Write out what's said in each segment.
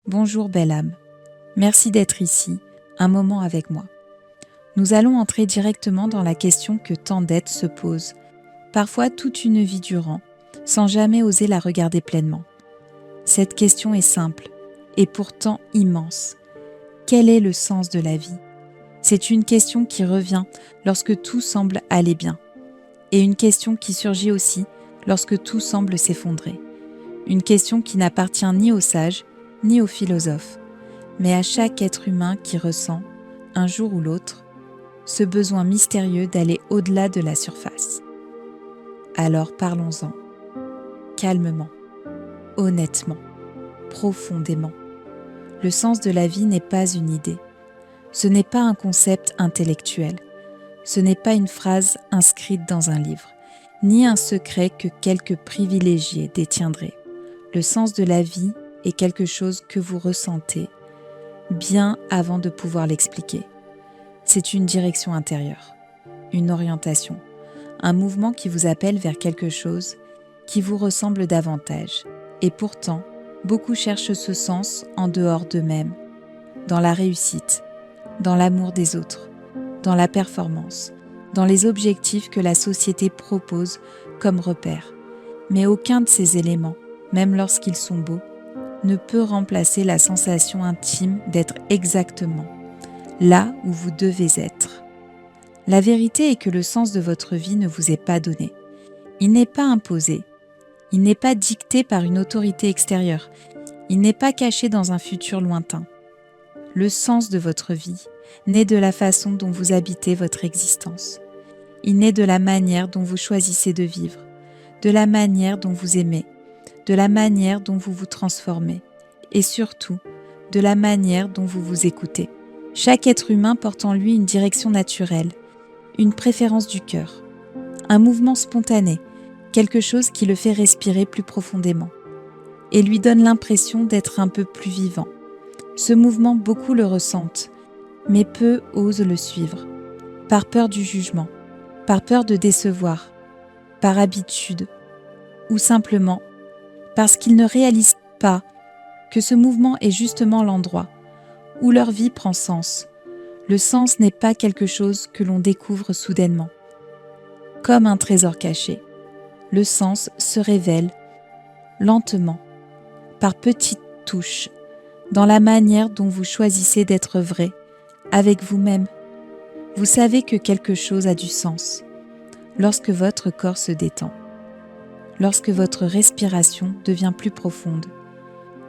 Bonjour belle âme, merci d'être ici, un moment avec moi. Nous allons entrer directement dans la question que tant d'êtres se posent, parfois toute une vie durant, sans jamais oser la regarder pleinement. Cette question est simple, et pourtant immense. Quel est le sens de la vie ? C'est une question qui revient lorsque tout semble aller bien, et une question qui surgit aussi lorsque tout semble s'effondrer. Une question qui n'appartient ni aux sages, ni aux philosophes, mais à chaque être humain qui ressent, un jour ou l'autre, ce besoin mystérieux d'aller au-delà de la surface. Alors parlons-en, calmement, honnêtement, profondément. Le sens de la vie n'est pas une idée, ce n'est pas un concept intellectuel, ce n'est pas une phrase inscrite dans un livre, ni un secret que quelques privilégiés détiendraient. Le sens de la vie est quelque chose que vous ressentez bien avant de pouvoir l'expliquer. C'est une direction intérieure, une orientation, un mouvement qui vous appelle vers quelque chose qui vous ressemble davantage. Et pourtant, beaucoup cherchent ce sens en dehors d'eux-mêmes, dans la réussite, dans l'amour des autres, dans la performance, dans les objectifs que la société propose comme repères. Mais aucun de ces éléments, même lorsqu'ils sont beaux, ne peut remplacer la sensation intime d'être exactement là où vous devez être. La vérité est que le sens de votre vie ne vous est pas donné. Il n'est pas imposé. Il n'est pas dicté par une autorité extérieure. Il n'est pas caché dans un futur lointain. Le sens de votre vie naît de la façon dont vous habitez votre existence. Il naît de la manière dont vous choisissez de vivre, de la manière dont vous aimez, de la manière dont vous vous transformez et surtout de la manière dont vous vous écoutez. Chaque être humain porte en lui une direction naturelle, une préférence du cœur, un mouvement spontané, quelque chose qui le fait respirer plus profondément et lui donne l'impression d'être un peu plus vivant. Ce mouvement, beaucoup le ressentent, mais peu osent le suivre, par peur du jugement, par peur de décevoir, par habitude ou simplement parce qu'ils ne réalisent pas que ce mouvement est justement l'endroit où leur vie prend sens. Le sens n'est pas quelque chose que l'on découvre soudainement. Comme un trésor caché, le sens se révèle lentement, par petites touches, dans la manière dont vous choisissez d'être vrai avec vous-même. Vous savez que quelque chose a du sens lorsque votre corps se détend, lorsque votre respiration devient plus profonde,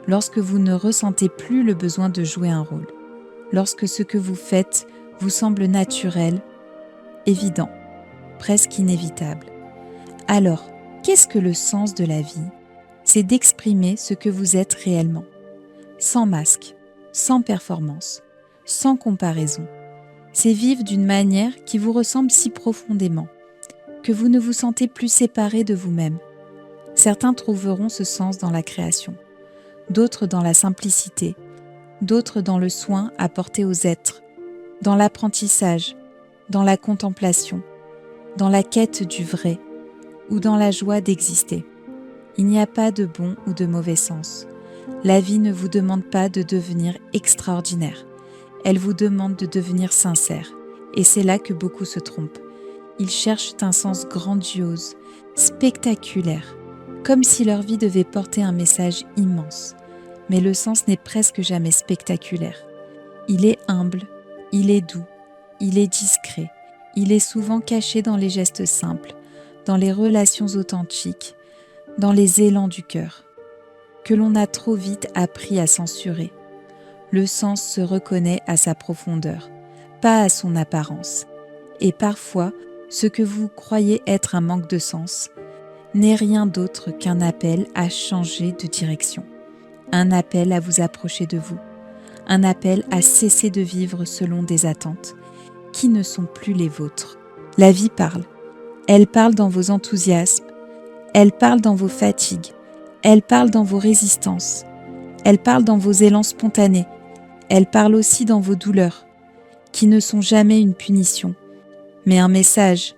lorsque vous ne ressentez plus le besoin de jouer un rôle, lorsque ce que vous faites vous semble naturel, évident, presque inévitable. Alors, qu'est-ce que le sens de la vie ? C'est d'exprimer ce que vous êtes réellement, sans masque, sans performance, sans comparaison. C'est vivre d'une manière qui vous ressemble si profondément que vous ne vous sentez plus séparé de vous-même. Certains trouveront ce sens dans la création, d'autres dans la simplicité, d'autres dans le soin apporté aux êtres, dans l'apprentissage, dans la contemplation, dans la quête du vrai ou dans la joie d'exister. Il n'y a pas de bon ou de mauvais sens. La vie ne vous demande pas de devenir extraordinaire, elle vous demande de devenir sincère, et c'est là que beaucoup se trompent. Ils cherchent un sens grandiose, spectaculaire, comme si leur vie devait porter un message immense. Mais le sens n'est presque jamais spectaculaire. Il est humble, il est doux, il est discret, il est souvent caché dans les gestes simples, dans les relations authentiques, dans les élans du cœur, que l'on a trop vite appris à censurer. Le sens se reconnaît à sa profondeur, pas à son apparence. Et parfois, ce que vous croyez être un manque de sens n'est rien d'autre qu'un appel à changer de direction, un appel à vous approcher de vous, un appel à cesser de vivre selon des attentes qui ne sont plus les vôtres. La vie parle. Elle parle dans vos enthousiasmes, elle parle dans vos fatigues, elle parle dans vos résistances, elle parle dans vos élans spontanés, elle parle aussi dans vos douleurs, qui ne sont jamais une punition, mais un message,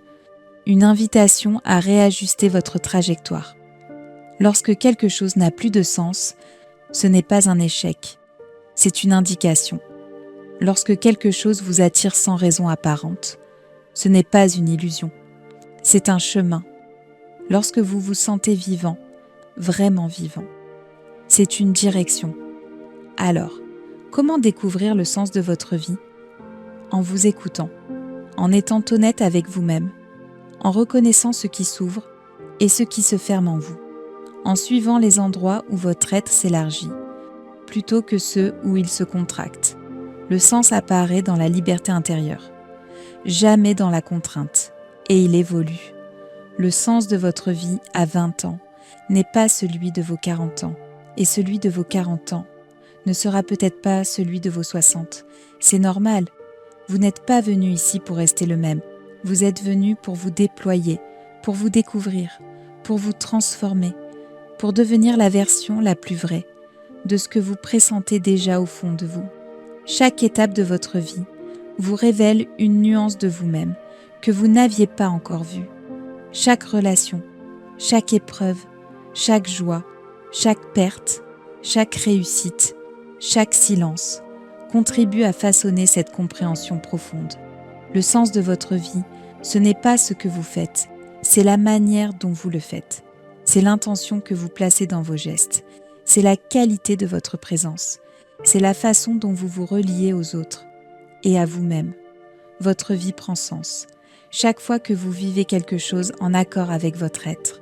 une invitation à réajuster votre trajectoire. Lorsque quelque chose n'a plus de sens, ce n'est pas un échec, c'est une indication. Lorsque quelque chose vous attire sans raison apparente, ce n'est pas une illusion, c'est un chemin. Lorsque vous vous sentez vivant, vraiment vivant, c'est une direction. Alors, comment découvrir le sens de votre vie ? En vous écoutant, en étant honnête avec vous-même, en reconnaissant ce qui s'ouvre et ce qui se ferme en vous, en suivant les endroits où votre être s'élargit, plutôt que ceux où il se contracte. Le sens apparaît dans la liberté intérieure, jamais dans la contrainte, et il évolue. Le sens de votre vie à 20 ans n'est pas celui de vos 40 ans, et celui de vos 40 ans ne sera peut-être pas celui de vos 60. C'est normal, vous n'êtes pas venu ici pour rester le même, vous êtes venu pour vous déployer, pour vous découvrir, pour vous transformer, pour devenir la version la plus vraie de ce que vous pressentez déjà au fond de vous. Chaque étape de votre vie vous révèle une nuance de vous-même que vous n'aviez pas encore vue. Chaque relation, chaque épreuve, chaque joie, chaque perte, chaque réussite, chaque silence contribue à façonner cette compréhension profonde. Le sens de votre vie, ce n'est pas ce que vous faites, c'est la manière dont vous le faites. C'est l'intention que vous placez dans vos gestes. C'est la qualité de votre présence. C'est la façon dont vous vous reliez aux autres et à vous-même. Votre vie prend sens. Chaque fois que vous vivez quelque chose en accord avec votre être.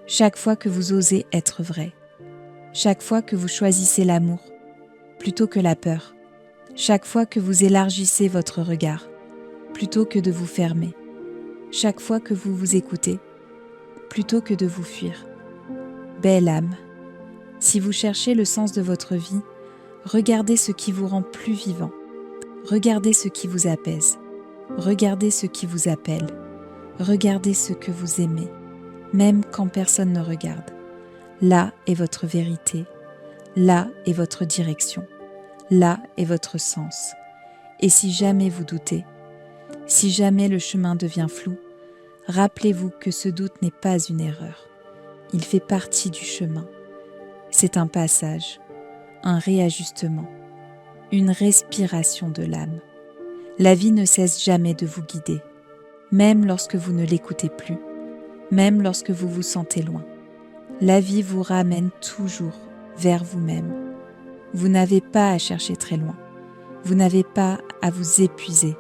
Chaque fois que vous osez être vrai. Chaque fois que vous choisissez l'amour plutôt que la peur. Chaque fois que vous élargissez votre regard plutôt que de vous fermer. Chaque fois que vous vous écoutez plutôt que de vous fuir. Belle âme, si vous cherchez le sens de votre vie, regardez ce qui vous rend plus vivant. Regardez ce qui vous apaise. Regardez ce qui vous appelle. Regardez ce que vous aimez, même quand personne ne regarde. Là est votre vérité. Là est votre direction. Là est votre sens. Et si jamais vous doutez, si jamais le chemin devient flou, rappelez-vous que ce doute n'est pas une erreur. Il fait partie du chemin. C'est un passage, un réajustement, une respiration de l'âme. La vie ne cesse jamais de vous guider, même lorsque vous ne l'écoutez plus, même lorsque vous vous sentez loin. La vie vous ramène toujours vers vous-même. Vous n'avez pas à chercher très loin. Vous n'avez pas à vous épuiser.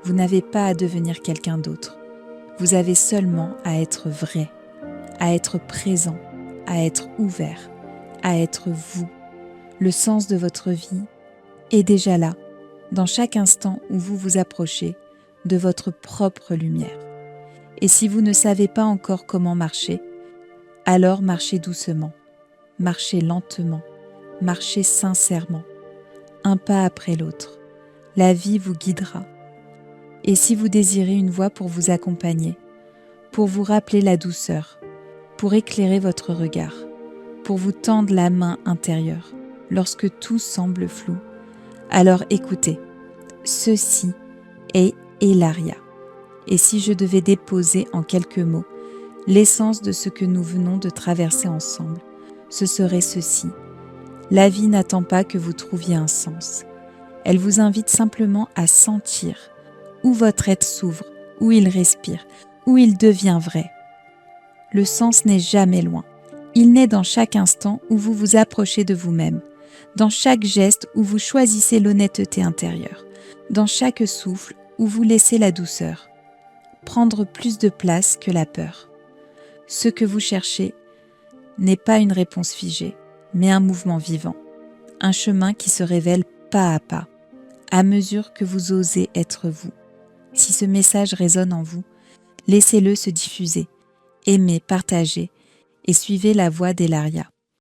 Vous n'avez pas à devenir quelqu'un d'autre. Vous avez seulement à être vrai, à être présent, à être ouvert, à être vous. Le sens de votre vie est déjà là, dans chaque instant où vous vous approchez de votre propre lumière. Et si vous ne savez pas encore comment marcher, alors marchez doucement, marchez lentement, marchez sincèrement, un pas après l'autre. La vie vous guidera. Et si vous désirez une voix pour vous accompagner, pour vous rappeler la douceur, pour éclairer votre regard, pour vous tendre la main intérieure lorsque tout semble flou, alors écoutez, ceci est Elaria. Et si je devais déposer en quelques mots l'essence de ce que nous venons de traverser ensemble, ce serait ceci. La vie n'attend pas que vous trouviez un sens. Elle vous invite simplement à sentir où votre être s'ouvre, où il respire, où il devient vrai. Le sens n'est jamais loin. Il naît dans chaque instant où vous vous approchez de vous-même, dans chaque geste où vous choisissez l'honnêteté intérieure, dans chaque souffle où vous laissez la douceur prendre plus de place que la peur. Ce que vous cherchez n'est pas une réponse figée, mais un mouvement vivant, un chemin qui se révèle pas à pas, à mesure que vous osez être vous. Si ce message résonne en vous, laissez-le se diffuser, aimez, partagez et suivez la voie d'Elaria.